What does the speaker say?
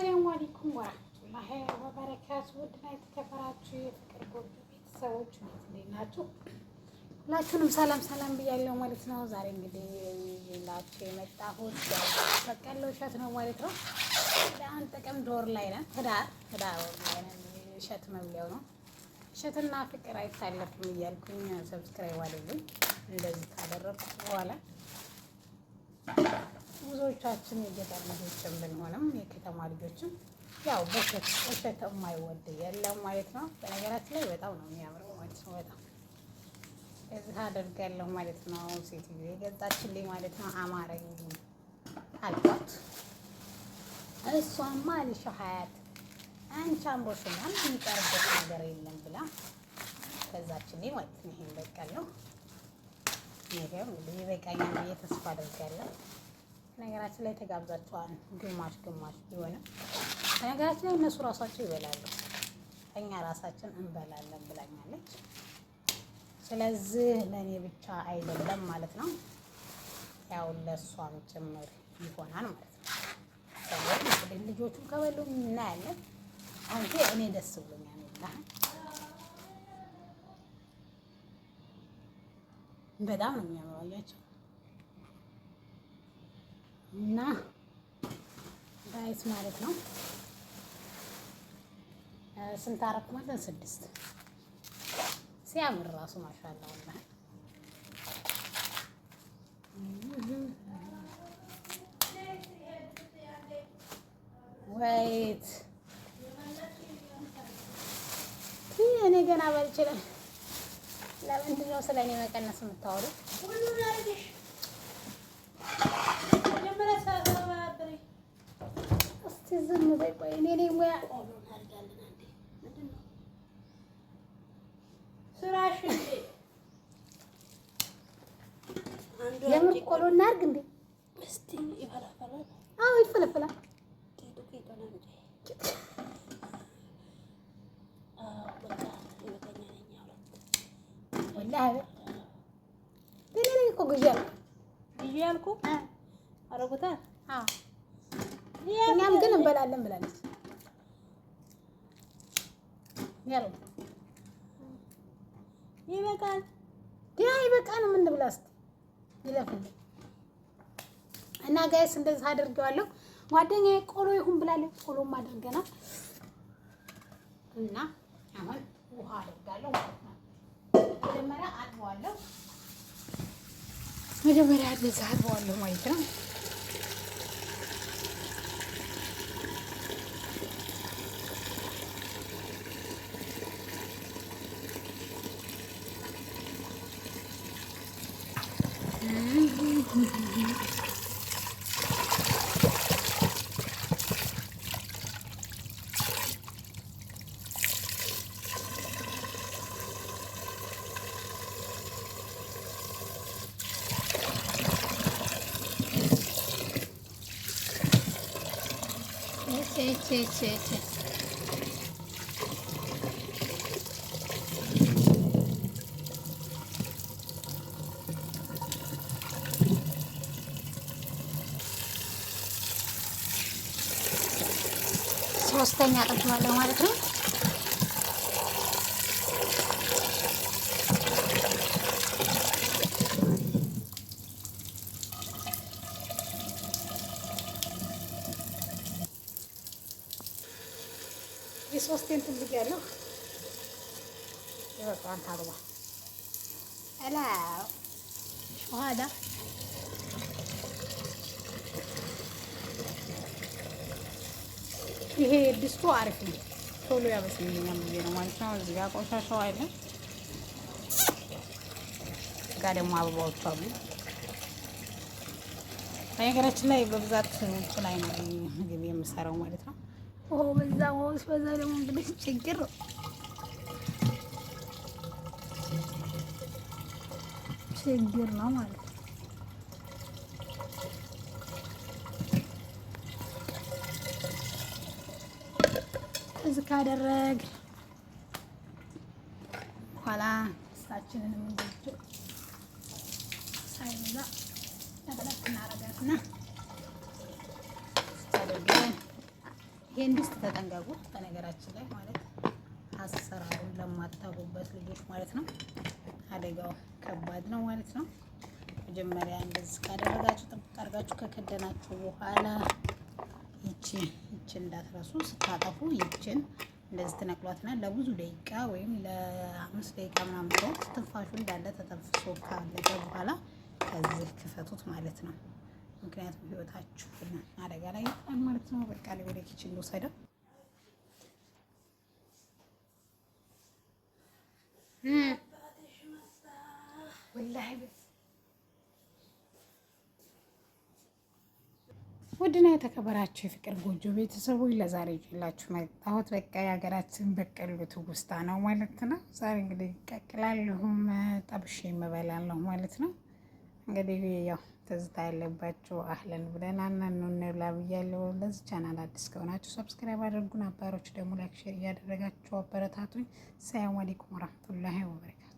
አሰላሙ አለይኩም ወራህመቱላሂ ወበረካቱ። ውድና የተከበራችሁ የፍቅር ጎጆ ቤተሰቦች እንዴት ናችሁ? ሁላችሁንም ሰላም ሰላም ብያለሁ ማለት ነው። ዛሬ እንግዲህ ይላችሁ የመጣሁት በቀሎ እሸት ነው ማለት ነው። አሁን ጥቅምት ወር ላይ ነን፣ ህዳር ወር ላይ ነን። እሸት መብሊያው ነው። እሸትና ፍቅር አይታለፍም እያልኩኝ ሰብስክራይብ አድርጉኝ። እንደዚህ ካደረኩ በኋላ ብዙዎቻችን የገጠር ልጆችም ብንሆንም የከተማ ልጆችም ያው በእሸት የማይወድ የለም ማለት ነው። በነገራችን ላይ በጣም ነው የሚያምረው ማለት ነው። በጣም እዚህ አደርጋለሁ ማለት ነው። ሴትዮ የገዛችልኝ ማለት ነው። አማረኝ አልኳት። እሷማ አልሽ ሀያት አንቺ አምሮሽናል የሚቀርበት ነገር የለም ብላ ገዛችልኝ ማለት ነው። ይሄን በቀለው ይሄው እንግዲህ ይበቃኛል ብዬ ተስፋ አደርጋለሁ። ነገራችን ላይ ተጋብዛቸዋል። ግማሽ ቢሆንም ነገራችን ላይ እነሱ ራሳቸው ይበላሉ፣ እኛ ራሳችን እንበላለን ብላኛለች። ስለዚህ ለእኔ ብቻ አይደለም ማለት ነው፣ ያው ለእሷም ጭምር ይሆናል ማለት ነው። ስለዚህ ልጆቹም ከበሉ እናያለን። አሁን እኔ ደስ ብሎኛል። በጣም ነው የሚያምረው አያቸው እና ጋይስ ማለት ነው። ስንት አረኩ ማለት 6 ሲያምር ራሱ ማሻአላ ወላሂ። ወይት እኔ ገና ባልችልም ለምንድን ነው ስለኔ መቀነስ የምታወሩት? እስቲ ዝም በይ ቆይ። እኔ ሙያ የምን ቆሎ እናድርግ እንዴ? አዎ ይፈለፈላል። ወላሂ እኔ እኮ ግዢ አልኩ አረጉታል። አዎ እኛም ግን እንበላለን ብላለች። ያው ይበቃል ይበቃል። ምን ብላ እስኪ ይለፍልኝ እና ጋይስ እንደዚህ አድርጌዋለሁ። ጓደኛዬ ቆሎ ይሁን ብላለች። ቆሎም አድርገናል እና አሁን ውሃ አድርጋለሁ ማለት ነው። መጀመሪያ አጥበዋለሁ ማለት ነው። ሶስተኛ አጥብዋለሁ ማለት ነው። የሶስቴን ትልቅ ያለው ይበቃል። ታርባ አላ ሸሃዳ ይሄ ድስቱ አሪፍ ነው፣ ቶሎ ያበስልኛል ብዬ ነው ማለት ነው። እዚህ ጋር ቆሻሻው አይደል፣ ጋር ደግሞ አበባዎቹ አሉ። በነገራችን ላይ በብዛት ውጭ ላይ ነው ምግብ የምሰራው ማለት ነው። በዛ ደግሞ እንግዲህ ችግር ነው ማለት ነው። እዚህ ካደረግ ኋላ ሳችንን እንደዚህ ሳይበዛ ተበለክ እናረጋትና ይሄን ድስት ተጠንቀቁት። በነገራችን ላይ ማለት አሰራሩን ለማታውቁበት ልጆች ማለት ነው አደጋው ከባድ ነው ማለት ነው። መጀመሪያ እንደዚህ ካደረጋችሁ ጥብቅ አድርጋችሁ ከከደናችሁ በኋላ ይችን እንዳትረሱ ስታጠፉ ይችን እንደዚህ ትነቅሏትና ለብዙ ደቂቃ ወይም ለ5 ደቂቃ ምናምን ድረስ ትንፋሹ እንዳለ ተተንፍሶ ካለቀ በኋላ ከዚህ ክፈቱት ማለት ነው። ምክንያቱም ህይወታችሁን አደጋ ላይ ይጥላል ማለት ነው። በቃ ወደ ኪችን ልውሰደው። ውድና የተከበራችሁ የፍቅር ጎጆ ቤተሰቦች ለዛሬ ይዤላችሁ መጣሁት። በቃ የሀገራችን በቀሉ ትውስታ ነው ማለት ነው። ዛሬ እንግዲህ ቀቅላለሁም ጠብሼ እበላለሁ ማለት ነው። እንግዲህ ያው ትዝታ ያለባችሁ አህለን ብለን አናኑ እንብላ ብያለሁ። ለዚህ ቻናል አዲስ ከሆናችሁ ሰብስክራይብ አድርጉ፣ ነባሮች ደግሞ ላይክ፣ ሼር እያደረጋችሁ አበረታቱኝ። ሰላም አለይኩም ወራህመቱላሂ ወበረካቱ።